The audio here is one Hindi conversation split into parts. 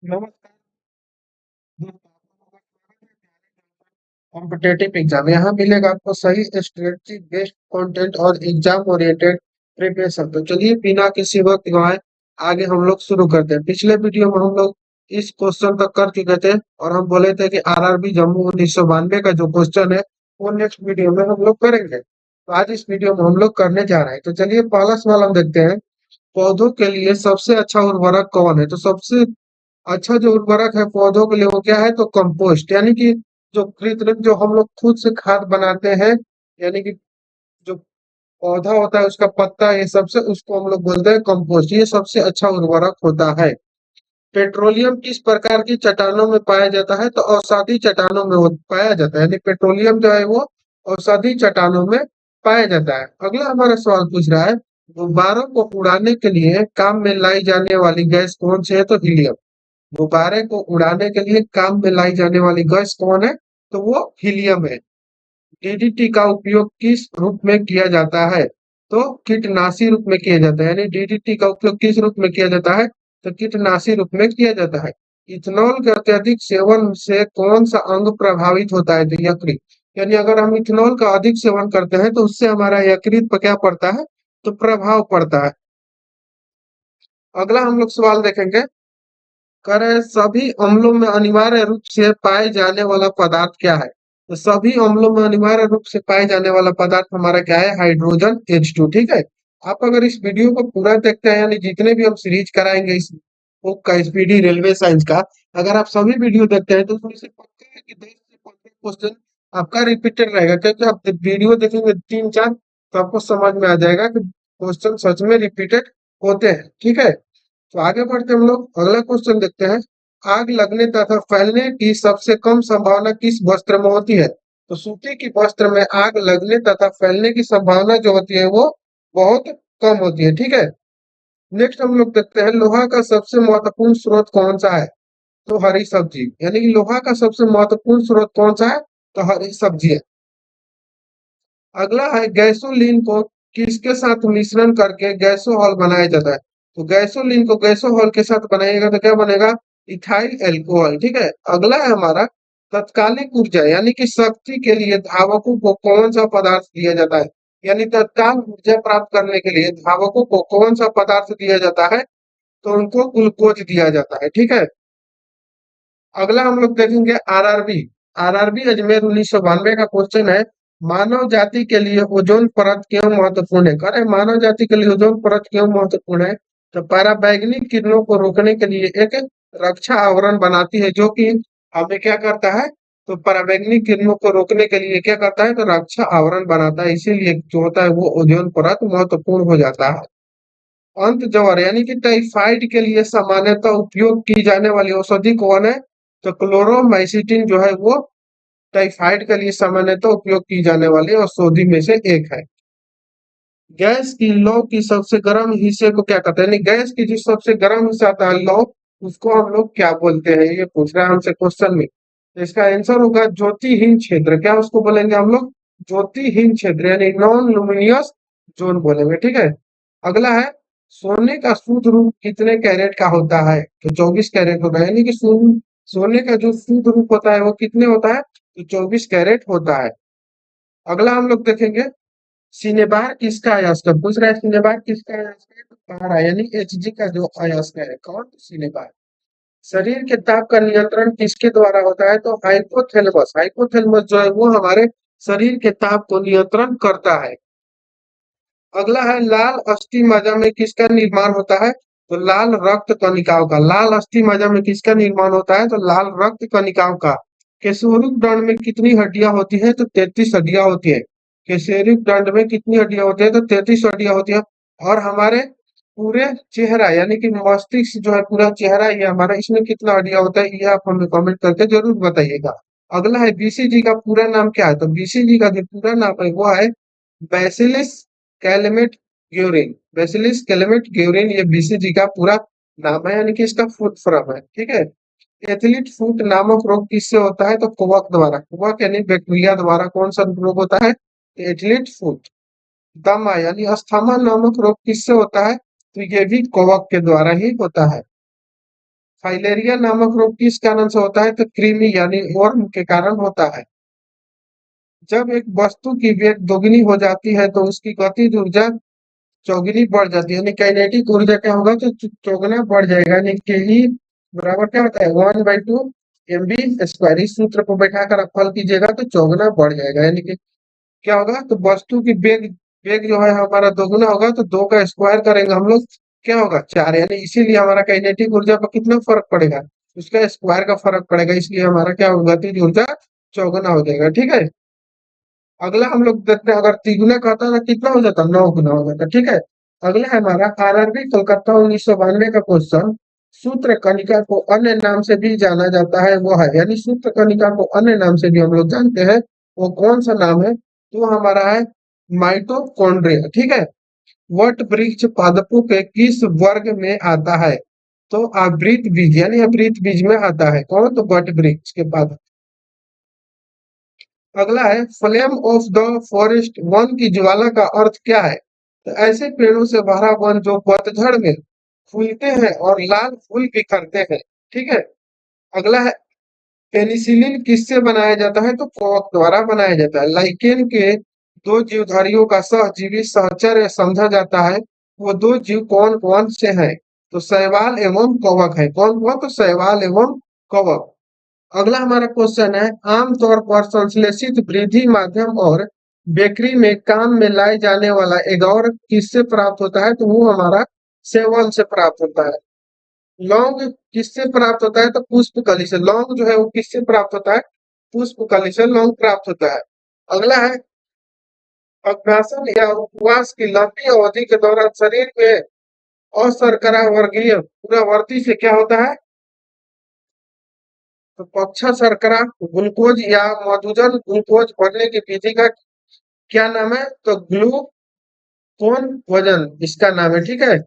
नमस्कार दोस्तों, कॉम्पिटेटिव एग्जाम यहाँ मिलेगा आपको सही स्ट्रेटजी बेस्ड कंटेंट और एग्जाम ओरिएंटेड प्रिपरेशन। तो चलिए बिना किसी वक्त गवाए आगे हम लोग शुरू करते हैं। पिछले वीडियो में हम लोग इस क्वेश्चन तक कर चुके थे और हम बोले थे कि आरआरबी जम्मू 1992 का जो क्वेश्चन है वो नेक्स्ट वीडियो में हम लोग करेंगे। तो आज इस वीडियो में हम लोग करने जा रहे हैं। तो चलिए पहला सवाल हम देखते हैं। पौधों के लिए सबसे अच्छा उर्वरक कौन है? तो सबसे अच्छा जो उर्वरक है पौधों के लिए वो क्या है? तो कंपोस्ट, यानी कि जो कृत्रिम जो हम लोग खुद से खाद बनाते हैं, यानी कि जो पौधा होता है उसका पत्ता ये सबसे उसको हम लोग बोलते हैं कंपोस्ट। ये सबसे अच्छा उर्वरक होता है। पेट्रोलियम किस प्रकार की चट्टानों में पाया जाता है? तो औषधि चट्टानों में पाया जाता है, यानी पेट्रोलियम जो है वो औषधि चट्टानों में पाया जाता है। अगला हमारा सवाल पूछ रहा है, गुब्बारों को उड़ाने के लिए काम में लाई जाने वाली गैस कौन सी है? तो हीलियम। गुब्बारे को उड़ाने के लिए काम में लाई जाने वाली गैस कौन है? तो वो हीलियम है। डीडीटी का उपयोग किस रूप में किया जाता है? तो कीटनाशी रूप में किया जाता है, यानी डीडीटी का उपयोग किस रूप में किया जाता है? तो कीटनाशी रूप में किया जाता है। इथेनॉल के अत्यधिक सेवन से कौन सा अंग प्रभावित होता है? तो यकृत। यानी अगर हम इथेनॉल का अधिक सेवन करते हैं तो उससे हमारा यकृत पर क्या पड़ता है? तो प्रभाव पड़ता है। अगला हम लोग सवाल देखेंगे। करें सभी अम्लों में अनिवार्य रूप से पाए जाने वाला पदार्थ क्या है? तो सभी अम्लों में अनिवार्य रूप से पाए जाने वाला पदार्थ हमारा क्या है? Hydrogen H2। ठीक है। आप अगर इस वीडियो को पूरा देखते हैं, यानी जितने भी हम सीरीज कराएंगे इस बुक का, स्पीडी रेलवे साइंस का, अगर आप सभी वीडियो देखते हैं तो उसमें से पक्का है कि 10 से 15 क्वेश्चन आपका रिपीटेड रहेगा, क्योंकि आप वीडियो देखेंगे 3-4 तो आपको समझ में आ जाएगा कि क्वेश्चन सच में रिपीटेड होते हैं। ठीक है। तो आगे बढ़ते हम लोग अगला क्वेश्चन देखते हैं। आग लगने तथा फैलने की सबसे कम संभावना किस वस्त्र में होती है? तो सूती की वस्त्र में आग लगने तथा फैलने की संभावना जो होती है वो बहुत कम होती है। ठीक है। नेक्स्ट हम लोग देखते हैं, लोहा का सबसे महत्वपूर्ण स्रोत कौन सा है? तो हरी सब्जी, यानी कि लोहा का सबसे महत्वपूर्ण स्रोत कौन सा है? तो हरी सब्जी है। अगला है, गैसोलीन को किसके साथ मिश्रण करके गैसोहॉल बनाया जाता है? तो गैसोलीन को गैसोहॉल के साथ बनाइएगा तो क्या बनेगा? Ethyl alcohol. ठीक है। अगला है हमारा, तत्कालिक ऊर्जा यानी कि शक्ति के लिए धावकों को कौन सा पदार्थ दिया जाता है? यानी तत्काल ऊर्जा प्राप्त करने के लिए धावकों को कौन सा पदार्थ दिया जाता है? तो उनको ग्लूकोज दिया जाता है। ठीक है। अगला हम लोग देखेंगे आरआरबी। आरआरबी अजमेर 1992 का क्वेश्चन है, मानव जाति के लिए ओजोन परत क्यों महत्वपूर्ण है? कह रहे मानव जाति के लिए ओजोन परत क्यों महत्वपूर्ण है? तो पराबैंगनी किरणों को रोकने के लिए एक रक्षा आवरण बनाती है, जो कि हमें क्या करता है? तो पराबैंगनी किरणों को रोकने के लिए क्या करता है? तो रक्षा आवरण बनाता है, इसीलिए जो होता है वो ओजोन परत महत्वपूर्ण हो जाता है। अंत जवर यानी कि टाइफाइड के लिए सामान्यतः उपयोग की जाने वाली औषधि कौन है? तो क्लोरोमाइसिटिन जो है वो टाइफाइड के लिए सामान्यतः उपयोग की जाने वाली औषधि में से एक है। गैस की लौ की सबसे गर्म हिस्से को क्या कहते हैं? यानी गैस की जो सबसे गर्म हिस्सा आता है लौ, उसको हम लोग क्या बोलते हैं? ये पूछ रहा है हमसे क्वेश्चन में। तो इसका आंसर होगा ज्योतिहीन क्षेत्र। क्या उसको बोलेंगे हम लोग? ज्योतिहीन क्षेत्र, यानी नॉन लुमिनियस जोन बोलेंगे। ठीक है। अगला है, सोने का शुद्ध रूप कितने कैरेट का होता है? तो 24 कैरेट होता है, यानी कि सोने का जो शुद्ध रूप होता है वो कितने होता है? तो 24 कैरेट होता है। अगला हम लोग देखेंगे, सिनेबार किसका अयस्क? पूछ रहा है सिनेबार किसका अयस्क है? तो पारा, यानी Hg का जो अयस्क है। कौन? सिनेबार। शरीर के ताप का नियंत्रण किसके द्वारा होता है? तो हाइपोथैलेमस। हाइपोथैलेमस जो है वो हमारे शरीर के ताप को नियंत्रण करता है। अगला है, लाल अस्थि मज्जा में किसका निर्माण होता है? तो लाल रक्त कणिकाओं का। लाल अस्थि मज्जा में किसका निर्माण होता है? तो लाल रक्त कणिकाओं का। केशोरुक दंड में कितनी हड्डियां होती है? तो 33 हड्डियां होती है। केशोरुक दंड में कितनी हड्डियां होती है? तो 33 हड्डियां होती है। और हमारे पूरे चेहरा यानी कि मस्तिष्क जो है पूरा चेहरा ये हमारा, इसमें कितना हड्डियां होता है? ये आप हमें कमेंट करके जरूर बताइएगा। अगला है, बीसीजी का पूरा नाम क्या है? तो बीसीजी का जो पूरा नाम है वो है बैसिलिस कैलमेट ग्योरिन। बेसिलिस कैलमेट ग्योरिन ये बीसीजी का पूरा नाम है, यानी कि इसका फुल फॉर्म है। ठीक है। एथलीट फुट नामक रोग किससे होता है? तो कवक द्वारा। कवक यानी बैक्टीरिया द्वारा कौन सा रोग होता है? Athlete foot. दमा यानी अस्थमा नामक रोग किससे होता है? तो ये भी कवक के द्वारा ही होता है। फाइलेरिया नामक रोग किस कारण से होता है? तो कृमि यानी वर्म के कारण होता है। जब एक वस्तु की वेग दोगुनी हो जाती है तो उसकी गतिज ऊर्जा चौगुनी बढ़ जाती है, यानी काइनेटिक ऊर्जा क्या होगा? तो चौगुना बढ़ जाएगा, यानी के ही बराबर क्या होता है? 1/2 mv²। इस सूत्र को बैठाकर आप हल कीजिएगा तो चौगुना बढ़ जाएगा, यानी कि क्या होगा? तो वस्तु की वेग वेग जो है हमारा दोगुना होगा तो दो का स्क्वायर करेंगे हम लोग, क्या होगा? 4, यानी इसीलिए हमारा काइनेटिक ऊर्जा पर कितना फर्क पड़ेगा? उसका स्क्वायर का फर्क पड़ेगा, इसलिए हमारा क्या होगा? गतिज ऊर्जा चौगुना हो जाएगा। ठीक है, अगला हम लोग देखते हैं, अगर तिगुना कहता है ना कितना हो जाता? 9 गुना हो जाता। ठीक है, अगला है हमारा आरआरबी कोलकाता 1992 का क्वेश्चन। सूत्र कनिका को अन्य नाम से भी जाना जाता है, वो है, यानी सूत्र कनिका को अन्य नाम से भी हम लोग जानते हैं, वो कौन सा नाम है? तो हमारा है माइटोकॉन्ड्रिया। ठीक है, वट वृक्ष पादपों के किस वर्ग में आता है? तो आवृत बीज, यानी आवृत बीज में आता है। कौन? तो वट वृक्ष के पादप। अगला है flame of the forest, one की ज्वाला का अर्थ क्या है? तो ऐसे पेड़ों से भरा वन जो पतझड़ में फूलते हैं और लाल फूल बिखरते हैं। ठीक है, अगला है पेनिसिलिन किससे बनाया जाता है? तो कवक द्वारा बनाया जाता है। लाइकेन के दो जीवधारियों का सहजीवी सहचर्य समझा जाता है, वो दो जीव कौन कौन से हैं? तो शैवाल एवं कवक है। कौन कौन? तो शैवाल एवं कवक। अगला हमारा क्वेश्चन है, आमतौर पर संश्लेषित वृद्धि माध्यम और बेकरी में काम में लाए जाने वाला एगौर किससे प्राप्त होता है? तो वो हमारा सेवन से प्राप्त होता है। लौंग किससे प्राप्त होता है? तो पुष्प कली से। लौंग जो है वो किससे प्राप्त होता है? पुष्प कली से लौंग प्राप्त होता है। अगला है अग्नासन या उपवास की लंबी अवधि के दौरान शरीर में अशर्करा वर्गीय पूरावर्ती से क्या होता है? तो पक्षा शर्करा ग्लूकोज या मधुजन ग्लूकोज बनने की विधि का क्या नाम है? तो ग्लूकोन वजन इसका नाम है। ठीक है,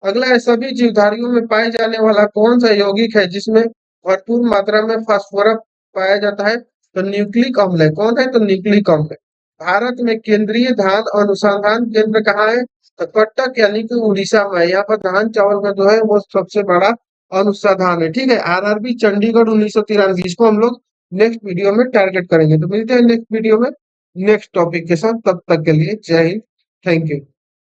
अगला है सभी जीवधारियों में पाए जाने वाला कौन सा यौगिक है जिसमें भरपूर मात्रा में फास्फोरस पाया जाता है? तो न्यूक्लिक अम्ल है। कौन है? तो न्यूक्लिक अम्ल है। भारत में केंद्रीय धान अनुसंधान केंद्र कहाँ है? तो कटक, यानी कि उड़ीसा में। यहाँ पर धान चावल का जो है वो सबसे बड़ा अनुसंधान है। ठीक है, आरआरबी चंडीगढ़ 1993, इसको हम लोग नेक्स्ट वीडियो में टारगेट करेंगे। तो मिलते हैं नेक्स्ट वीडियो में नेक्स्ट टॉपिक के साथ, तब तक के लिए जय हिंद, थैंक यू।